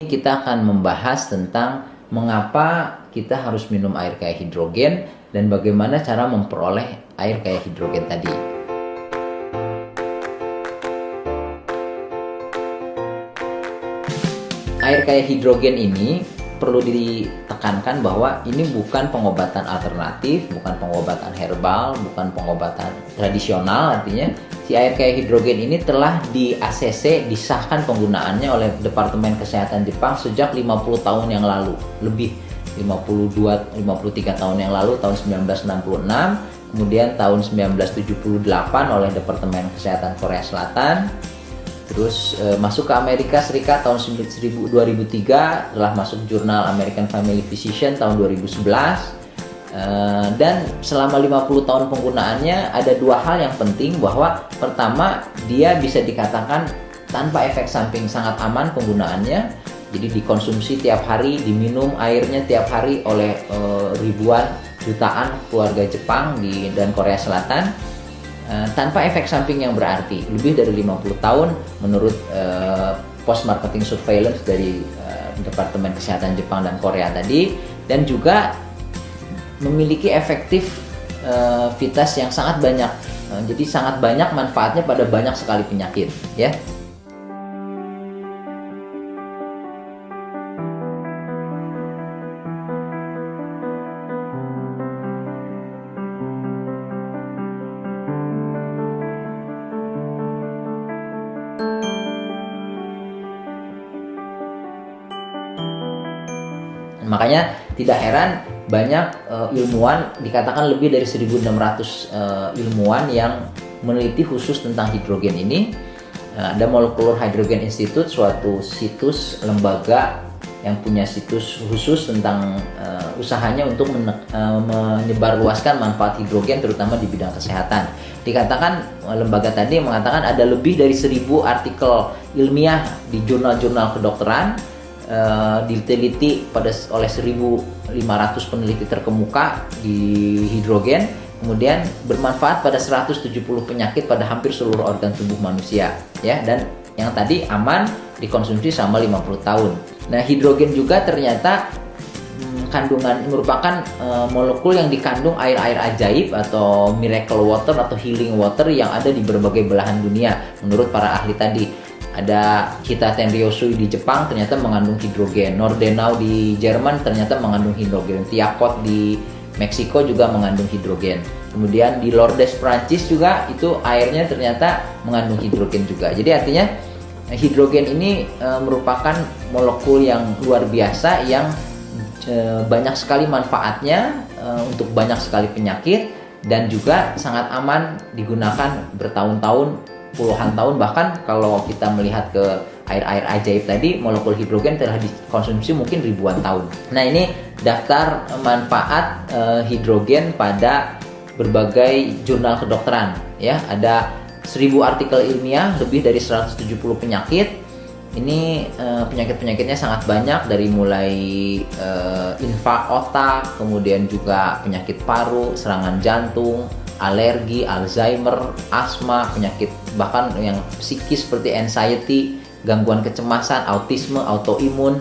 Kita akan membahas tentang mengapa kita harus minum air kaya hidrogen dan bagaimana cara memperoleh air kaya hidrogen tadi. Air kaya hidrogen ini perlu ditekankan bahwa ini bukan pengobatan alternatif, bukan pengobatan herbal, bukan pengobatan tradisional. Artinya si air kaya hidrogen ini telah di ACC, disahkan penggunaannya oleh Departemen Kesehatan Jepang sejak 50 tahun yang lalu, lebih 53 tahun yang lalu, tahun 1966, kemudian tahun 1978 oleh Departemen Kesehatan Korea Selatan. Terus masuk ke Amerika Serikat tahun 2003, telah masuk jurnal American Family Physician tahun 2011. Dan selama 50 tahun penggunaannya ada dua hal yang penting, bahwa pertama, dia bisa dikatakan tanpa efek samping, sangat aman penggunaannya. Jadi dikonsumsi tiap hari, diminum airnya tiap hari oleh ribuan, jutaan keluarga Jepang dan Korea Selatan. Tanpa efek samping yang berarti, lebih dari 50 tahun menurut post marketing surveillance dari Departemen Kesehatan Jepang dan Korea tadi, dan juga memiliki efektivitas yang sangat banyak. Jadi sangat banyak manfaatnya pada banyak sekali penyakit, ya. Makanya tidak heran banyak ilmuwan, dikatakan lebih dari 1.600 ilmuwan yang meneliti khusus tentang hidrogen ini. Ada Molecular Hydrogen Institute, suatu situs lembaga yang punya situs khusus tentang usahanya untuk menyebarluaskan manfaat hidrogen terutama di bidang kesehatan. Dikatakan lembaga tadi mengatakan ada lebih dari 1.000 artikel ilmiah di jurnal-jurnal kedokteran, diteliti oleh 1.500 peneliti terkemuka di hidrogen, kemudian bermanfaat pada 170 penyakit pada hampir seluruh organ tubuh manusia, ya, dan yang tadi aman dikonsumsi selama 50 tahun. Nah, hidrogen juga ternyata kandungan merupakan molekul yang dikandung air-air ajaib atau miracle water atau healing water yang ada di berbagai belahan dunia menurut para ahli tadi. Ada Kita Tenryosui di Jepang ternyata mengandung hidrogen, Nordenau di Jerman ternyata mengandung hidrogen, Tiakot di Meksiko juga mengandung hidrogen. Kemudian di Lourdes Prancis juga itu airnya ternyata mengandung hidrogen juga. Jadi artinya hidrogen ini merupakan molekul yang luar biasa yang banyak sekali manfaatnya untuk banyak sekali penyakit, dan juga sangat aman digunakan bertahun-tahun, puluhan tahun. Bahkan kalau kita melihat ke air-air ajaib tadi, molekul hidrogen telah dikonsumsi mungkin ribuan tahun. Nah, ini daftar manfaat hidrogen pada berbagai jurnal kedokteran, ya. Ada 1.000 artikel ilmiah, lebih dari 170 penyakit. Ini penyakit-penyakitnya sangat banyak, dari mulai infark otak, kemudian juga penyakit paru, serangan jantung, alergi, Alzheimer, asma, penyakit bahkan yang psikis seperti anxiety, gangguan kecemasan, autisme, autoimun,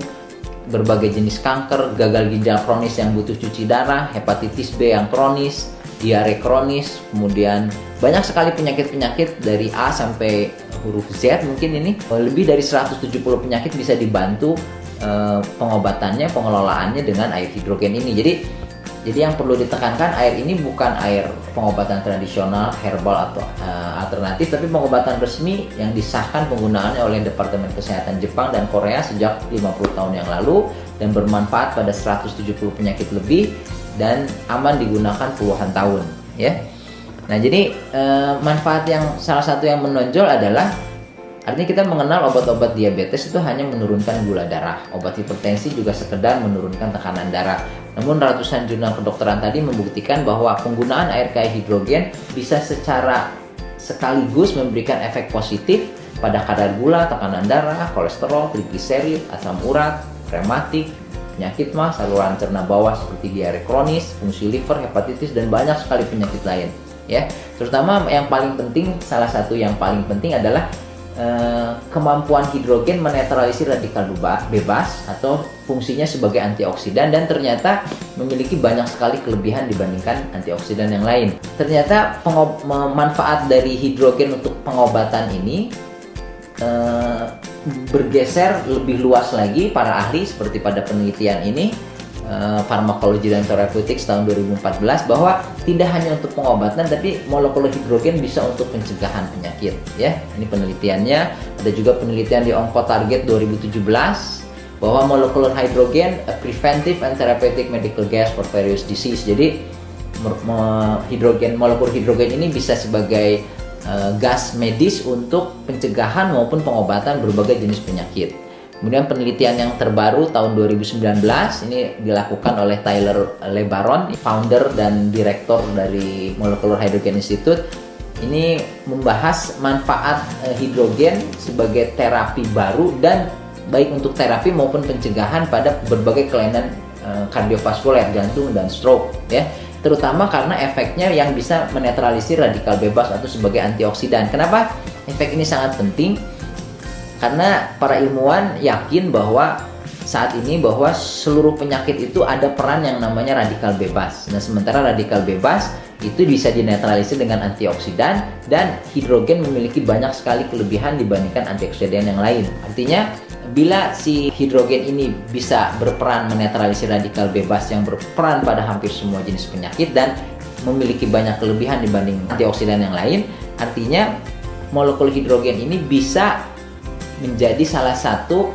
berbagai jenis kanker, gagal ginjal kronis yang butuh cuci darah, hepatitis B yang kronis, diare kronis, kemudian banyak sekali penyakit-penyakit dari A sampai huruf Z mungkin ini. Lebih dari 170 penyakit bisa dibantu pengobatannya, pengelolaannya dengan air hidrogen ini. Jadi yang perlu ditekankan, air ini bukan air pengobatan tradisional, herbal atau alternatif, tapi pengobatan resmi yang disahkan penggunaannya oleh Departemen Kesehatan Jepang dan Korea sejak 50 tahun yang lalu, dan bermanfaat pada 170 penyakit lebih, dan aman digunakan puluhan tahun, ya. Nah, jadi manfaat yang salah satu yang menonjol adalah, artinya kita mengenal obat-obat diabetes itu hanya menurunkan gula darah, obat hipertensi juga sekedar menurunkan tekanan darah. Namun ratusan jurnal kedokteran tadi membuktikan bahwa penggunaan air kaya hidrogen bisa secara sekaligus memberikan efek positif pada kadar gula, tekanan darah, kolesterol, trigliserid, asam urat, rematik, penyakit mah, saluran cerna bawah seperti diare kronis, fungsi liver, hepatitis, dan banyak sekali penyakit lain, ya. Terutama yang paling penting, salah satu yang paling penting adalah kemampuan hidrogen menetralisir radikal bebas atau fungsinya sebagai antioksidan, dan ternyata memiliki banyak sekali kelebihan dibandingkan antioksidan yang lain. Ternyata manfaat dari hidrogen untuk pengobatan ini bergeser lebih luas lagi para ahli, seperti pada penelitian ini Pharmacology and Therapeutics tahun 2014, bahwa tidak hanya untuk pengobatan tapi molekul hidrogen bisa untuk pencegahan penyakit, ya. Ini penelitiannya. Ada juga penelitian di Oncotarget 2017 bahwa molekul hidrogen a preventive and therapeutic medical gas for various disease. Jadi molekul hidrogen ini bisa sebagai gas medis untuk pencegahan maupun pengobatan berbagai jenis penyakit. Kemudian penelitian yang terbaru tahun 2019 ini dilakukan oleh Tyler Lebaron, founder dan direktur dari Molecular Hydrogen Institute. Ini membahas manfaat hidrogen sebagai terapi baru, dan baik untuk terapi maupun pencegahan pada berbagai kelainan kardiovaskuler, jantung dan stroke, ya. Terutama karena efeknya yang bisa menetralisir radikal bebas atau sebagai antioksidan. Kenapa efek ini sangat penting? Karena para ilmuwan yakin bahwa saat ini bahwa seluruh penyakit itu ada peran yang namanya radikal bebas. Nah, sementara radikal bebas itu bisa dinetralisir dengan antioksidan, dan hidrogen memiliki banyak sekali kelebihan dibandingkan antioksidan yang lain. Artinya, bila si hidrogen ini bisa berperan menetralisir radikal bebas yang berperan pada hampir semua jenis penyakit dan memiliki banyak kelebihan dibanding antioksidan yang lain, artinya molekul hidrogen ini bisa menjadi salah satu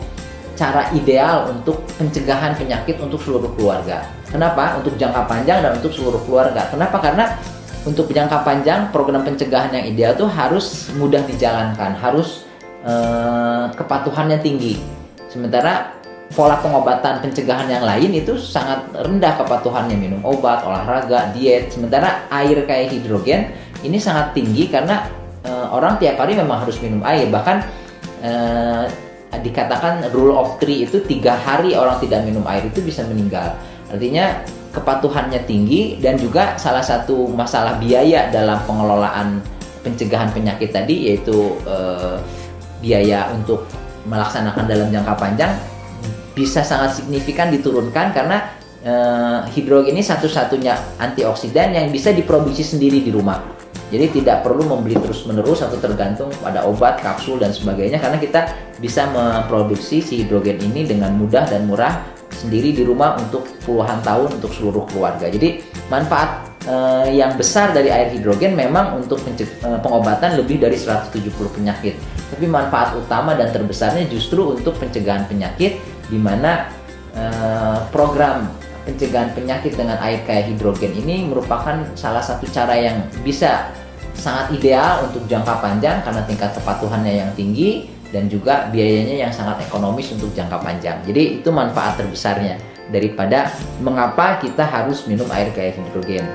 cara ideal untuk pencegahan penyakit untuk seluruh keluarga. Kenapa? Untuk jangka panjang dan untuk seluruh keluarga. Kenapa? Karena untuk jangka panjang program pencegahan yang ideal itu harus mudah dijalankan, harus kepatuhannya tinggi. Sementara pola pengobatan pencegahan yang lain itu sangat rendah kepatuhannya, minum obat, olahraga, diet. Sementara air kayak hidrogen ini sangat tinggi karena orang tiap hari memang harus minum air. Bahkan dikatakan rule of 3 itu 3 hari orang tidak minum air itu bisa meninggal. Artinya kepatuhannya tinggi, dan juga salah satu masalah biaya dalam pengelolaan pencegahan penyakit tadi, yaitu biaya untuk melaksanakan dalam jangka panjang bisa sangat signifikan diturunkan karena hidrogen ini satu-satunya antioksidan yang bisa diproduksi sendiri di rumah. Jadi tidak perlu membeli terus-menerus atau tergantung pada obat, kapsul, dan sebagainya, karena kita bisa memproduksi si hidrogen ini dengan mudah dan murah sendiri di rumah untuk puluhan tahun untuk seluruh keluarga. Jadi manfaat yang besar dari air hidrogen memang untuk pengobatan lebih dari 170 penyakit. Tapi manfaat utama dan terbesarnya justru untuk pencegahan penyakit, di mana program pencegahan penyakit dengan air kayak hidrogen ini merupakan salah satu cara yang bisa sangat ideal untuk jangka panjang karena tingkat kepatuhannya yang tinggi dan juga biayanya yang sangat ekonomis untuk jangka panjang. Jadi itu manfaat terbesarnya daripada mengapa kita harus minum air kayak hidrogen.